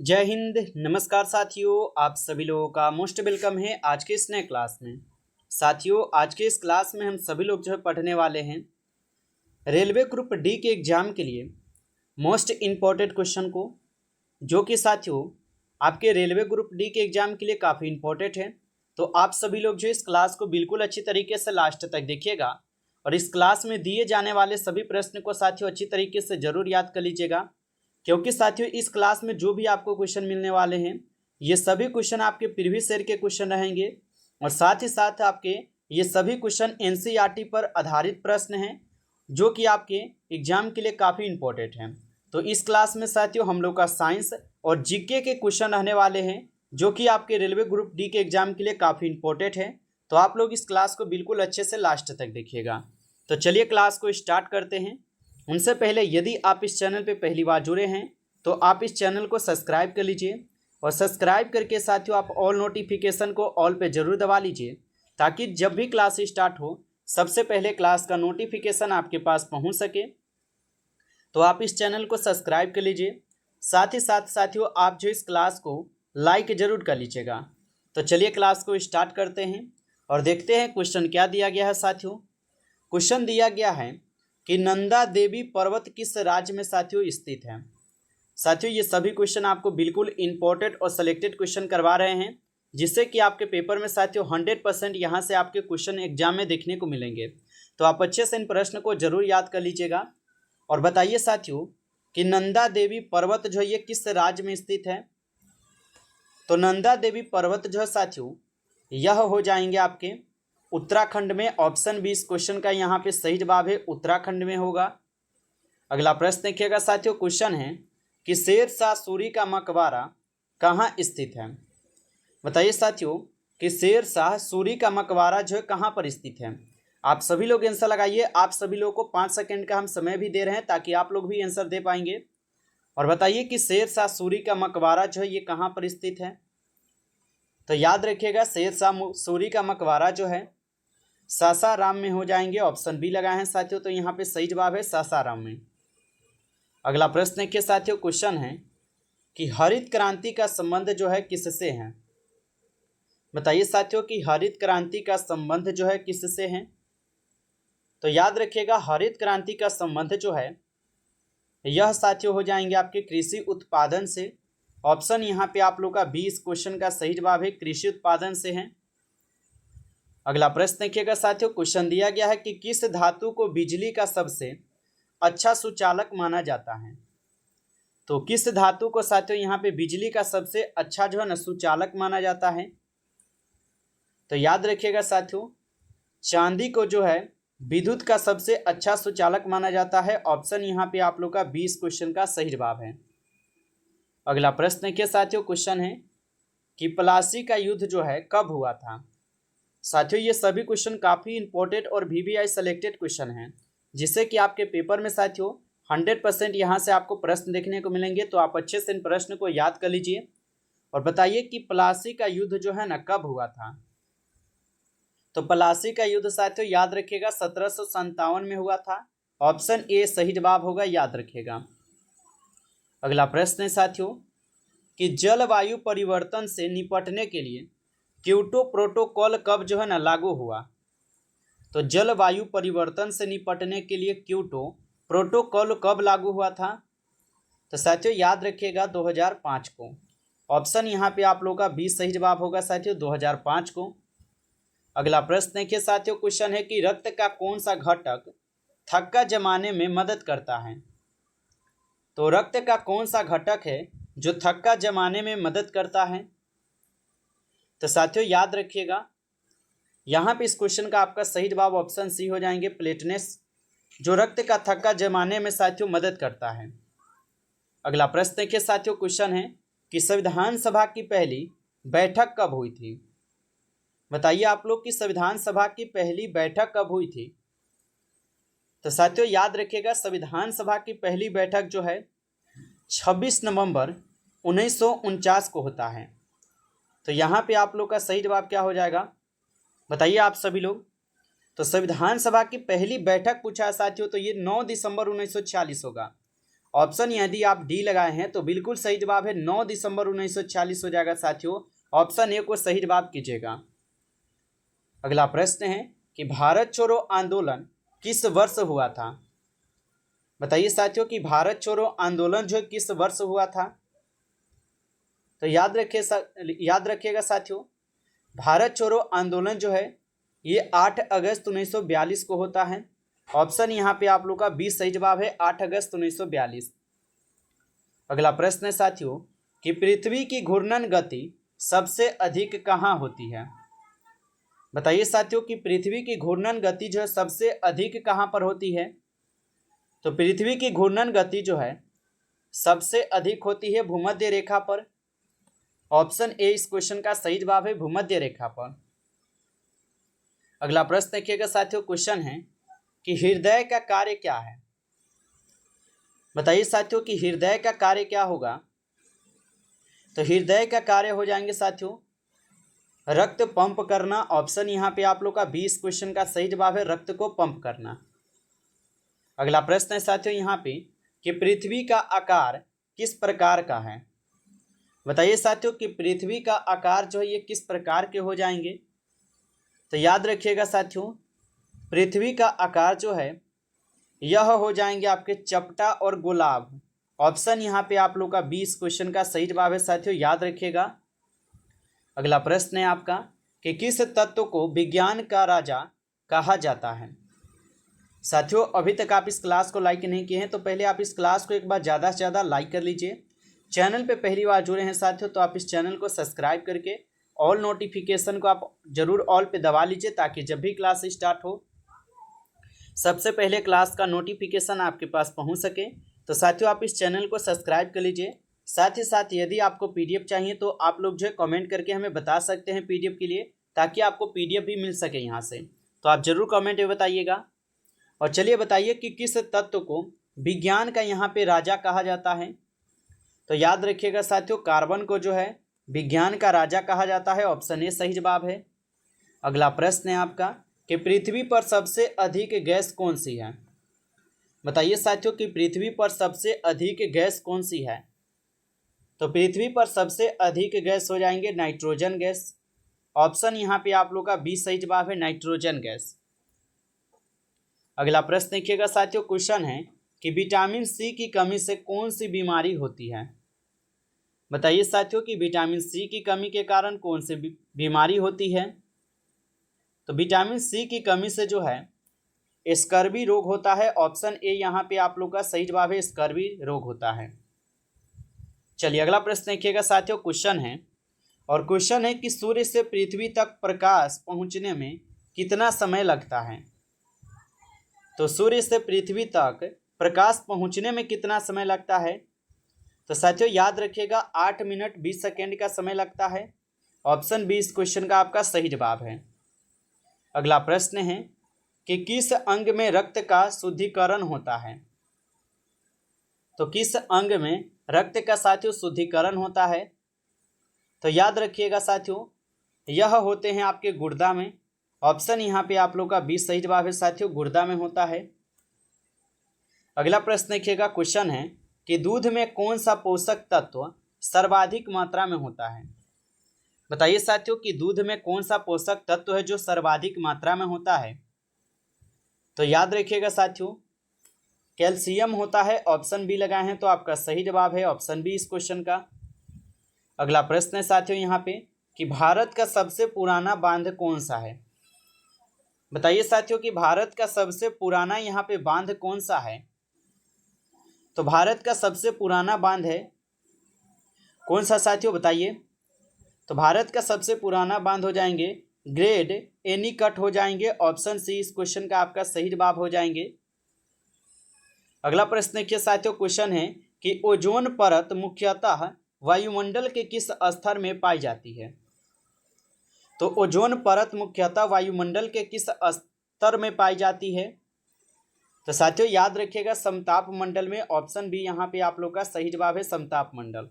जय हिंद। नमस्कार साथियों, आप सभी लोगों का मोस्ट वेलकम है आज के इस नए क्लास में। साथियों, आज के इस क्लास में हम सभी लोग पढ़ने वाले हैं रेलवे ग्रुप डी के एग्जाम के लिए मोस्ट इम्पॉर्टेंट क्वेश्चन को, जो कि साथियों आपके रेलवे ग्रुप डी के एग्जाम के लिए काफ़ी इम्पोर्टेंट है। तो आप सभी लोग इस क्लास को बिल्कुल अच्छी तरीके से लास्ट तक देखिएगा और इस क्लास में दिए जाने वाले सभी प्रश्न को साथियों अच्छी तरीके से ज़रूर याद कर लीजिएगा, क्योंकि साथियों इस क्लास में जो भी आपको क्वेश्चन मिलने वाले हैं ये सभी क्वेश्चन आपके प्रीवियस ईयर के क्वेश्चन रहेंगे और साथ ही साथ आपके ये सभी क्वेश्चन एनसीईआरटी पर आधारित प्रश्न हैं, जो कि आपके एग्जाम के लिए काफ़ी इम्पोर्टेंट हैं। तो इस क्लास में साथियों हम लोग का साइंस और जीके के क्वेश्चन रहने वाले हैं, जो कि आपके रेलवे ग्रुप डी के एग्जाम के लिए काफ़ी इम्पोर्टेंट है। तो आप लोग इस क्लास को बिल्कुल अच्छे से लास्ट तक देखिएगा। तो चलिए क्लास को स्टार्ट करते हैं। उनसे पहले यदि आप इस चैनल पे पहली बार जुड़े हैं तो आप इस चैनल को सब्सक्राइब कर लीजिए और सब्सक्राइब करके साथियों आप ऑल नोटिफिकेशन को ऑल पे ज़रूर दबा लीजिए, ताकि जब भी क्लास स्टार्ट हो सबसे पहले क्लास का नोटिफिकेशन आपके पास पहुंच सके। तो आप इस चैनल को सब्सक्राइब कर लीजिए, साथ ही साथ साथियों आप इस क्लास को लाइक ज़रूर कर लीजिएगा। तो चलिए क्लास को स्टार्ट करते हैं और देखते हैं क्वेश्चन क्या दिया गया है। साथियों क्वेश्चन दिया गया है कि नंदा देवी पर्वत किस राज्य में साथियों स्थित है। साथियों ये सभी क्वेश्चन आपको बिल्कुल इंपॉर्टेंट और सिलेक्टेड क्वेश्चन करवा रहे हैं, जिससे कि आपके पेपर में साथियों 100% यहाँ से आपके क्वेश्चन एग्जाम में देखने को मिलेंगे। तो आप अच्छे से इन प्रश्न को जरूर याद कर लीजिएगा और बताइए साथियों कि नंदा देवी पर्वत ये किस राज्य में स्थित है। तो नंदा देवी पर्वत साथियों यह हो जाएंगे आपके उत्तराखंड में। ऑप्शन बी इस क्वेश्चन का यहाँ पे सही जवाब है, उत्तराखंड में होगा। अगला प्रश्न देखिएगा साथियों, क्वेश्चन है कि शेर शाह सूरी का मकबरा कहाँ स्थित है। बताइए साथियों कि शेर शाह सूरी का मकबरा कहाँ पर स्थित है। आप सभी लोग आंसर लगाइए। आप सभी लोगों को 5 सेकंड का हम समय भी दे रहे हैं ताकि आप लोग भी आंसर दे पाएंगे। और बताइए कि शेर शाह सूरी का मकबरा ये कहाँ पर स्थित है। तो याद रखिएगा शेर शाह सूरी का मकबरा है सासाराम में हो जाएंगे। ऑप्शन बी लगाए हैं साथियों, तो यहाँ पे सही जवाब है सासाराम में। अगला प्रश्न के साथियों, क्वेश्चन है कि हरित क्रांति का संबंध किससे है। बताइए साथियों कि हरित क्रांति का संबंध किससे है। तो याद रखिएगा हरित क्रांति का संबंध यह साथियों हो जाएंगे आपके कृषि उत्पादन से। ऑप्शन यहाँ पे आप लोग का 20 क्वेश्चन का सही जवाब है, कृषि उत्पादन से है। अगला प्रश्न देखिएगा साथियों, क्वेश्चन दिया गया है कि किस धातु को बिजली का सबसे अच्छा सुचालक माना जाता है। तो किस धातु को साथियों यहाँ पे बिजली का सबसे अच्छा सुचालक माना जाता है। तो याद रखिएगा साथियों चांदी को विद्युत का सबसे अच्छा सुचालक माना जाता है। ऑप्शन यहाँ पे आप लोग का 20 क्वेश्चन का सही जवाब है। अगला प्रश्न देखिए साथियों, क्वेश्चन है कि प्लासी का युद्ध कब हुआ था। साथियों ये सभी क्वेश्चन काफ़ी इंपॉर्टेंट और वीवीआई सेलेक्टेड क्वेश्चन हैं, जिससे कि आपके पेपर में साथियों 100% यहाँ से आपको प्रश्न देखने को मिलेंगे। तो आप अच्छे से इन प्रश्न को याद कर लीजिए और बताइए कि प्लासी का युद्ध कब हुआ था। तो प्लासी का युद्ध साथियों याद रखिएगा 1757 में हुआ था। ऑप्शन ए सही जवाब होगा, याद रखिएगा। अगला प्रश्न है साथियों कि जलवायु परिवर्तन से निपटने के लिए क्योटो प्रोटोकॉल कब लागू हुआ। तो जलवायु परिवर्तन से निपटने के लिए क्योटो प्रोटोकॉल कब लागू हुआ था। तो साथियों याद रखिएगा 2005 को। ऑप्शन यहाँ पे आप लोग का 20 सही जवाब होगा साथियों, 2005 को। अगला प्रश्न देखिए साथियों, क्वेश्चन है कि रक्त का कौन सा घटक थक्का जमाने में मदद करता है। तो रक्त का कौन सा घटक है जो थक्का जमाने में मदद करता है। तो साथियों याद रखिएगा यहाँ पे इस क्वेश्चन का आपका सही जवाब ऑप्शन सी हो जाएंगे, प्लेटनेस, जो रक्त का थक्का जमाने में साथियों मदद करता है। अगला प्रश्न देखिए साथियों, क्वेश्चन है कि संविधान सभा की पहली बैठक कब हुई थी। बताइए आप लोग कि संविधान सभा की पहली बैठक कब हुई थी। तो साथियों याद रखिएगा संविधान सभा की पहली बैठक 26 नवंबर 1949 को होता है। तो यहाँ पे आप लोग का सही जवाब क्या हो जाएगा, बताइए आप सभी लोग। तो संविधान सभा की पहली बैठक पूछा है साथियों, तो ये 9 दिसंबर 1946 होगा। ऑप्शन यदि आप डी लगाए हैं तो बिल्कुल सही जवाब है 9 दिसंबर 1940 हो जाएगा साथियों। ऑप्शन ए को सही जवाब कीजिएगा। अगला प्रश्न है कि भारत छोड़ो आंदोलन किस वर्ष हुआ था। बताइए साथियों कि भारत छोड़ो आंदोलन जो किस वर्ष हुआ था। तो याद रखिएगा साथियों, भारत छोड़ो आंदोलन जो है ये 8 अगस्त 1942 को होता है। ऑप्शन यहाँ पे आप लोग का 20 सही जवाब है, 8 अगस्त 1942। अगला प्रश्न है साथियों कि पृथ्वी की घूर्णन गति सबसे अधिक कहाँ होती है। बताइए साथियों कि पृथ्वी की घूर्णन गति जो है सबसे अधिक कहाँ पर होती है। तो पृथ्वी की घूर्णन गति जो है सबसे अधिक होती है भूमध्य रेखा पर। ऑप्शन ए इस क्वेश्चन का सही जवाब है, भूमध्य रेखा पर। अगला प्रश्न देखिएगा साथियों, क्वेश्चन है कि हृदय का कार्य क्या है। बताइए साथियों कि हृदय का कार्य क्या होगा। तो हृदय का कार्य हो जाएंगे साथियों रक्त पंप करना। ऑप्शन यहाँ पे आप लोग का 20 क्वेश्चन का सही जवाब है, रक्त को पंप करना। अगला प्रश्न है साथियों यहाँ पे कि पृथ्वी का आकार किस प्रकार का है। बताइए साथियों कि पृथ्वी का आकार जो है ये किस प्रकार के हो जाएंगे। तो याद रखिएगा साथियों, पृथ्वी का आकार जो है यह हो जाएंगे आपके चपटा और गोलाभ। ऑप्शन यहाँ पे आप लोग का 20 क्वेश्चन का सही जवाब है साथियों, याद रखिएगा। अगला प्रश्न है आपका कि किस तत्व को विज्ञान का राजा कहा जाता है। साथियों अभी तक आप इस क्लास को लाइक नहीं किए हैं तो पहले आप इस क्लास को एक बार ज़्यादा से ज़्यादा लाइक कर लीजिए। चैनल पे पहली बार जुड़े हैं साथियों तो आप इस चैनल को सब्सक्राइब करके ऑल नोटिफिकेशन को आप जरूर ऑल पे दबा लीजिए ताकि जब भी क्लास स्टार्ट हो सबसे पहले क्लास का नोटिफिकेशन आपके पास पहुंच सके। तो साथियों आप इस चैनल को सब्सक्राइब कर लीजिए। साथ ही साथ यदि आपको पीडीएफ चाहिए तो आप लोग जो है कमेंट करके हमें बता सकते हैं पीडीएफ के लिए, ताकि आपको पीडीएफ भी मिल सके यहाँ से। तो आप जरूर कमेंट में बताइएगा। और चलिए बताइए कि किस तत्व को विज्ञान का यहाँ पे राजा कहा जाता है। तो याद रखिएगा साथियों, कार्बन को जो है विज्ञान का राजा कहा जाता है। ऑप्शन ए सही जवाब है। अगला प्रश्न है आपका कि पृथ्वी पर सबसे अधिक गैस कौन सी है। बताइए साथियों कि पृथ्वी पर सबसे अधिक गैस कौन सी है। तो पृथ्वी पर सबसे अधिक गैस हो जाएंगे नाइट्रोजन गैस। ऑप्शन यहाँ पे आप लोग का 20 सही जवाब है, नाइट्रोजन गैस। अगला प्रश्न देखिएगा साथियों, क्वेश्चन है कि विटामिन सी की कमी से कौन सी बीमारी होती है। बताइए साथियों कि विटामिन सी की कमी के कारण कौन सी बीमारी होती है। तो विटामिन सी की कमी से जो है स्कर्वी रोग होता है। ऑप्शन ए यहाँ पे आप लोग का सही जवाब है, स्कर्वी रोग होता है। चलिए अगला प्रश्न देखिएगा साथियों, क्वेश्चन है और क्वेश्चन है कि सूर्य से पृथ्वी तक प्रकाश पहुंचने में कितना समय लगता है। तो सूर्य से पृथ्वी तक प्रकाश पहुंचने में कितना समय लगता है। तो साथियों याद रखिएगा 8 मिनट 20 सेकेंड का समय लगता है। ऑप्शन बी इस क्वेश्चन का आपका सही जवाब है। अगला प्रश्न है कि किस अंग में रक्त का शुद्धिकरण होता है। तो किस अंग में रक्त का साथियों शुद्धिकरण होता है। तो याद रखिएगा साथियों यह होते हैं आपके गुर्दा में। ऑप्शन यहाँ पे आप लोग का 20 सही जवाब है साथियों, गुर्दा में होता है। अगला प्रश्न देखिएगा, क्वेश्चन है कि दूध में कौन सा पोषक तत्व सर्वाधिक मात्रा में होता है। बताइए साथियों कि दूध में कौन सा पोषक तत्व है जो सर्वाधिक मात्रा में होता है। तो याद रखिएगा साथियों कैल्शियम होता है। ऑप्शन बी लगाए हैं तो आपका सही जवाब है, ऑप्शन बी इस क्वेश्चन का। अगला प्रश्न है साथियों यहाँ पे कि भारत का सबसे पुराना बांध कौन सा है। बताइए साथियों कि भारत का सबसे पुराना यहाँ पे बांध कौन सा है। तो भारत का सबसे पुराना बांध है कौन सा साथियों बताइए। तो भारत का सबसे पुराना बांध हो जाएंगे ग्रेट एनीकट हो जाएंगे। ऑप्शन सी इस क्वेश्चन का आपका सही जवाब हो जाएंगे। अगला प्रश्न देखिए साथियों, क्वेश्चन है कि ओजोन परत मुख्यतः वायुमंडल के किस स्तर में पाई जाती है। तो ओजोन परत मुख्यतः वायुमंडल के किस स्तर में पाई जाती है। तो साथियों याद रखिएगा समताप मंडल में। ऑप्शन बी यहाँ पे आप लोग का सही जवाब है, समताप मंडल।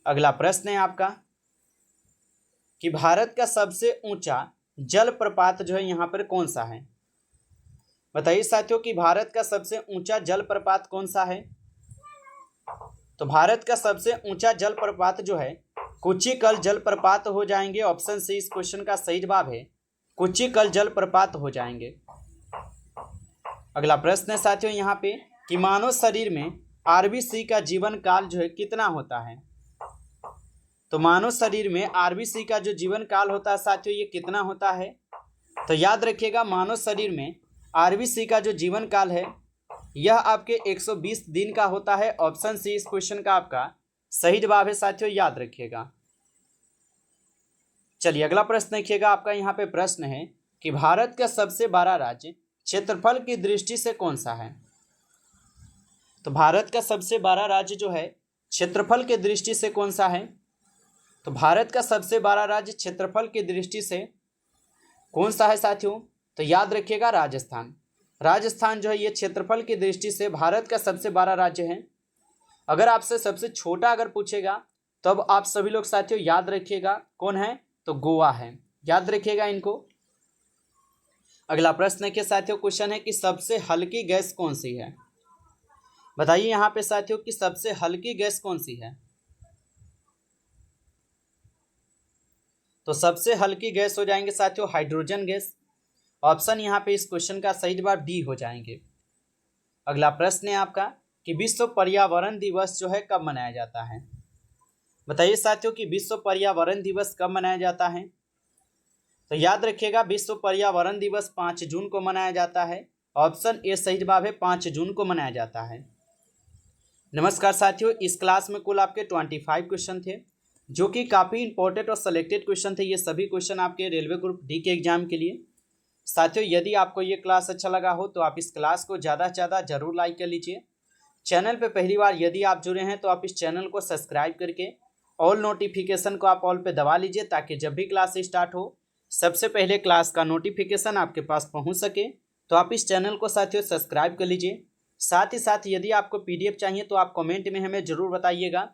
अगला प्रश्न है आपका कि भारत का सबसे ऊंचा जलप्रपात जो है यहाँ पर कौन सा है। बताइए साथियों कि भारत का सबसे ऊंचा जलप्रपात कौन सा है। तो भारत का सबसे ऊंचा जलप्रपात जो है कुचिकल जलप्रपात हो जाएंगे। ऑप्शन सी इस क्वेश्चन का सही जवाब है, कुचिकल जलप्रपात हो जाएंगे। अगला प्रश्न है साथियों यहाँ पे कि मानव शरीर में आरबीसी का जीवन काल जो है कितना होता है। तो मानव शरीर में आरबीसी का जो जीवन काल होता है साथियों ये कितना होता है। तो याद रखिएगा मानव शरीर में आरबीसी का जो जीवन काल है यह आपके 120 दिन का होता है। ऑप्शन सी इस क्वेश्चन का आपका सही जवाब है साथियों, याद रखिएगा। चलिए अगला प्रश्न देखिएगा, आपका यहाँ पे प्रश्न है कि भारत का सबसे बड़ा राज्य क्षेत्रफल की दृष्टि से कौन सा है। तो भारत का सबसे बड़ा राज्य जो है क्षेत्रफल की दृष्टि से कौन सा है। तो भारत का सबसे बड़ा राज्य क्षेत्रफल की दृष्टि से कौन सा है साथियों। तो याद रखिएगा राजस्थान। राजस्थान जो है ये क्षेत्रफल की दृष्टि से भारत का सबसे बड़ा राज्य है। अगर आपसे सबसे छोटा अगर पूछेगा तो अब आप सभी लोग साथियों याद रखिएगा कौन है, तो गोवा है, याद रखिएगा इनको। अगला प्रश्न के साथियों क्वेश्चन है कि सबसे हल्की गैस कौन सी है। बताइए यहाँ पे साथियों कि सबसे हल्की गैस कौन सी है। तो सबसे हल्की गैस हो जाएंगे साथियों हाइड्रोजन गैस। ऑप्शन यहाँ पे इस क्वेश्चन का सही जवाब डी हो जाएंगे। अगला प्रश्न है आपका कि विश्व पर्यावरण दिवस जो है कब मनाया जाता है। बताइए साथियों कि विश्व पर्यावरण दिवस कब मनाया जाता है। तो याद रखिएगा विश्व पर्यावरण दिवस 5 जून को मनाया जाता है। ऑप्शन ए सही जवाब है, 5 जून को मनाया जाता है। नमस्कार साथियों, इस क्लास में कुल आपके 25 क्वेश्चन थे जो कि काफ़ी इंपॉर्टेंट और सिलेक्टेड क्वेश्चन थे। ये सभी क्वेश्चन आपके रेलवे ग्रुप डी के एग्जाम के लिए। साथियों यदि आपको ये क्लास अच्छा लगा हो तो आप इस क्लास को ज़्यादा से ज़्यादा जरूर लाइक कर लीजिए। चैनल पे पहली बार यदि आप जुड़े हैं तो आप इस चैनल को सब्सक्राइब करके ऑल नोटिफिकेशन को आप ऑल पे दबा लीजिए ताकि जब भी क्लास स्टार्ट हो सबसे पहले क्लास का नोटिफिकेशन आपके पास पहुंच सके। तो आप इस चैनल को साथियों सब्सक्राइब कर लीजिए। साथ ही साथ यदि आपको पीडीएफ चाहिए तो आप कमेंट में हमें ज़रूर बताइएगा।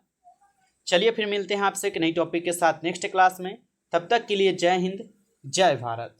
चलिए फिर मिलते हैं आपसे एक नई टॉपिक के साथ नेक्स्ट क्लास में। तब तक के लिए जय हिंद, जय भारत।